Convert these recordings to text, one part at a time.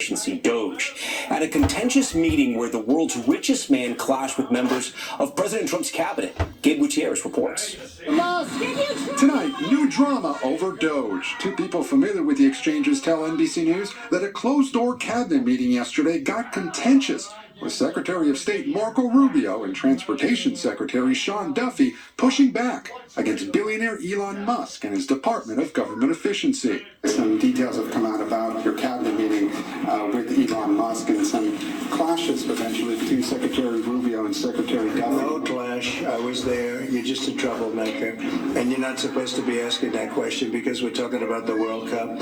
efficiency, Doge, at a contentious meeting where the world's richest man clashed with members of President Trump's cabinet. Gabe Gutierrez reports. Tonight, new drama over Doge. Two people familiar with the exchanges tell NBC News that a closed-door cabinet meeting yesterday got contentious, with Secretary of State Marco Rubio and Transportation Secretary Sean Duffy pushing back against billionaire Elon Musk and his Department of Government Efficiency. Some details have come out about your cabinet meeting with Elon Musk and some clashes potentially between Secretary Rubio and Secretary Duffy. No clash. I was there. You're just a troublemaker. And you're not supposed to be asking that question because we're talking about the World Cup.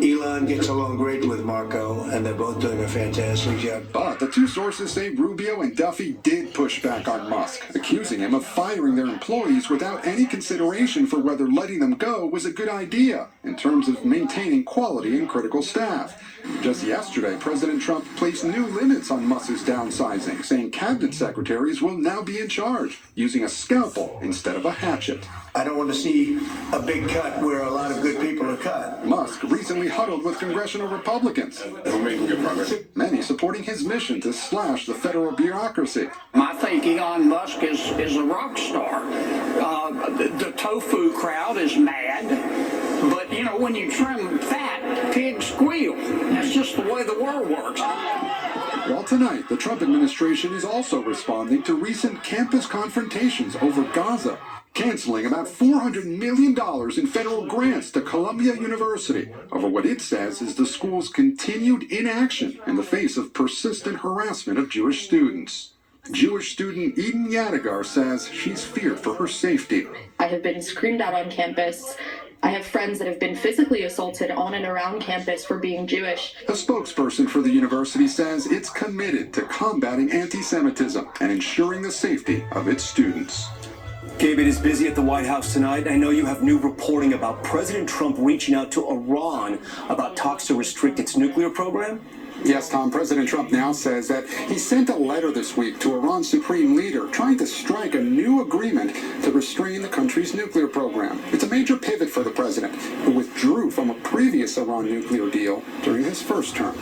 Elon gets along great with Marco, and they're both doing a fantastic job. But the two sources say Rubio and Duffy did push back on Musk, accusing him of firing their employees without any consideration for whether letting them go was a good idea in terms of maintaining quality and critical staff. Just yesterday, President Trump placed new limits on Musk's downsizing, saying cabinet secretaries will now be in charge, using a scalpel instead of a hatchet. I don't want to see a big cut where a lot of good people are cut. Musk recently huddled with congressional Republicans. We're making good progress. Many supporting his mission to slash the federal bureaucracy. I think Elon Musk is a rock star. The tofu crowd is mad, but you know, when you trim fat, pigs squeal. That's just the way the world works. Well, tonight, the Trump administration is also responding to recent campus confrontations over Gaza, canceling about $400 million in federal grants to Columbia University over what it says is the school's continued inaction in the face of persistent harassment of Jewish students. Jewish student Eden Yadigar says she's feared for her safety. I have been screamed out on campus. I have friends that have been physically assaulted on and around campus for being Jewish. A spokesperson for the university says it's committed to combating anti-Semitism and ensuring the safety of its students. Gabe, it is busy at the White House tonight. I know you have new reporting about President Trump reaching out to Iran about talks to restrict its nuclear program. Yes, Tom, President Trump now says that he sent a letter this week to Iran's supreme leader trying to strike a new agreement to restrain the country's nuclear program. It's a major pivot for the president, who withdrew from a previous Iran nuclear deal during his first term.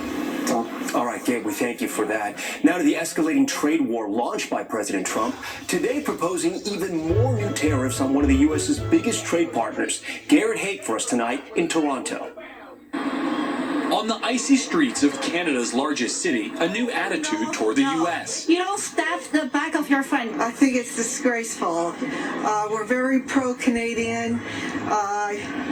Tom? All right, Gabe, we thank you for that. Now to the escalating trade war launched by President Trump, today proposing even more new tariffs on one of the U.S.'s biggest trade partners. Garrett Haake for us tonight in Toronto. On the icy streets of Canada's largest city, a new attitude toward the U.S. You don't stab the back of your friend. I think it's disgraceful. We're very pro-Canadian.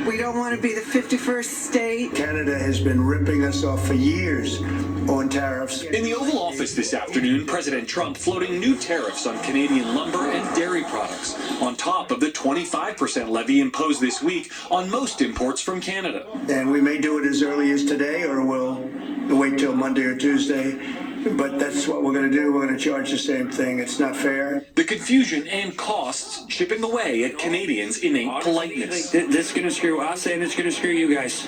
We don't want to be the 51st state. Canada has been ripping us off for years on tariffs. In the Oval Office this afternoon, President Trump floating new tariffs on Canadian lumber and dairy products, on top of the 25% levy imposed this week on most imports from Canada. And we may do it as early as today, or we'll wait till Monday or Tuesday. But that's what we're going to do. We're going to charge the same thing. It's not fair. The confusion and costs chipping away at Canadians' innate politeness. This is going to screw us and it's going to screw you guys.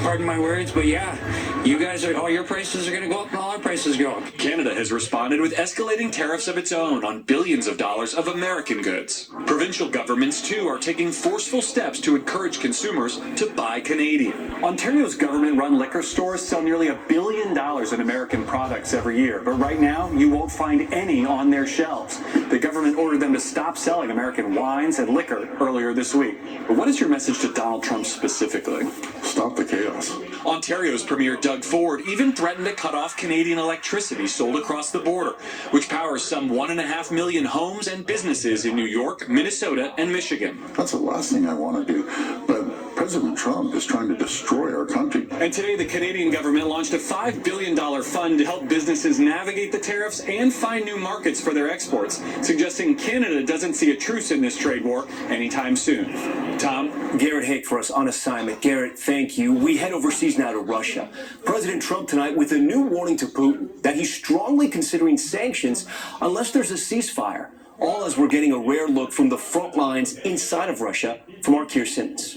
Pardon my words, but yeah, you guys are, all your prices are going to go up and all our prices go up. Canada has responded with escalating tariffs of its own on billions of dollars of American goods. Provincial governments, too, are taking forceful steps to encourage consumers to buy Canadian. Ontario's government-run liquor stores sell nearly $1 billion in American products every year, but right now you won't find any on their shelves. The government ordered them to stop selling American wines and liquor earlier this week. But what is your message to Donald Trump specifically? Stop the chaos. Ontario's Premier Doug Ford even threatened to cut off Canadian electricity sold across the border, which powers some 1.5 million homes and businesses in New York, Minnesota, and Michigan. That's the last thing I want to do. But President Trump is trying to destroy our country. And today, the Canadian government launched a $5 billion fund to help businesses navigate the tariffs and find new markets for their exports, suggesting Canada doesn't see a truce in this trade war anytime soon. Tom? Garrett Haake for us on assignment. Garrett, thank you. We head overseas now to Russia. President Trump tonight with a new warning to Putin that he's strongly considering sanctions unless there's a ceasefire. All as we're getting a rare look from the front lines inside of Russia from our Simmons.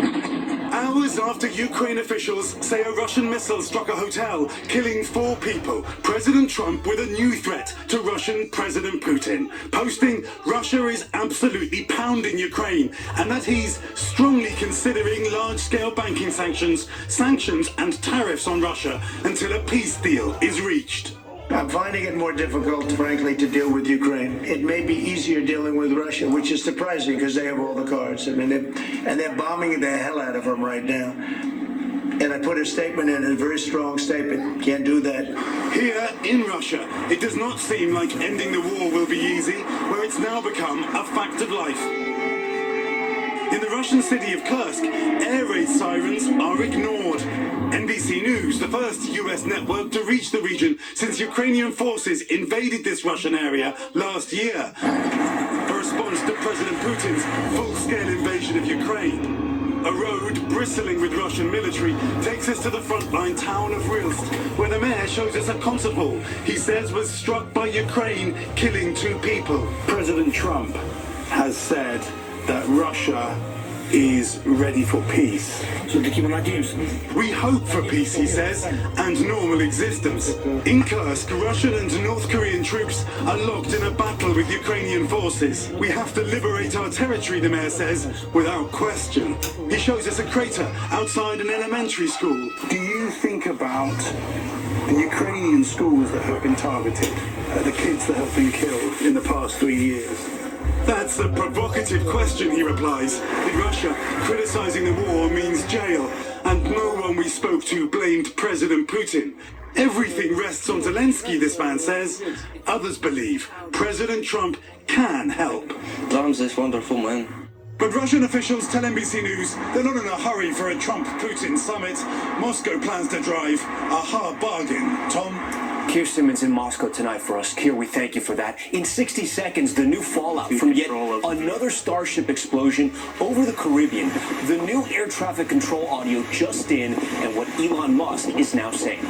I Hours after Ukraine officials say a Russian missile struck a hotel, killing 4 people, President Trump with a new threat to Russian President Putin, posting Russia is absolutely pounding Ukraine and that he's strongly considering large-scale banking sanctions and tariffs on Russia until a peace deal is reached. I'm finding it more difficult, frankly, to deal with Ukraine. It may be easier dealing with Russia, which is surprising because they have all the cards. I mean, they're bombing the hell out of them right now. And I put a statement in, a very strong statement. Can't do that. Here in Russia, it does not seem like ending the war will be easy, where it's now become a fact of life. In the Russian city of Kursk, air raid sirens are ignored. NBC News, the first US network to reach the region since Ukrainian forces invaded this Russian area last year. A response to President Putin's full-scale invasion of Ukraine. A road bristling with Russian military takes us to the frontline town of Rilsk, where the mayor shows us a concert hall he says was struck by Ukraine, killing 2 people. President Trump has said that Russia is ready for peace. We hope for peace, he says, and normal existence. In Kursk, Russian and North Korean troops are locked in a battle with Ukrainian forces. We have to liberate our territory, the mayor says, without question. He shows us a crater outside an elementary school. Do you think about the Ukrainian schools that have been targeted, the kids that have been killed in the past 3 years? That's a provocative question, he replies. In Russia, criticizing the war means jail, and no one we spoke to blamed President Putin. Everything rests on Zelensky, this man says. Others believe President Trump can help. Trump's this wonderful man. But Russian officials tell NBC News they're not in a hurry for a Trump-Putin summit. Moscow plans to drive a hard bargain. Tom? Keir Simmons in Moscow tonight for us. Keir, we thank you for that. In 60 seconds, the new fallout from yet another Starship explosion over the Caribbean. The new air traffic control audio just in, and what Elon Musk is now saying.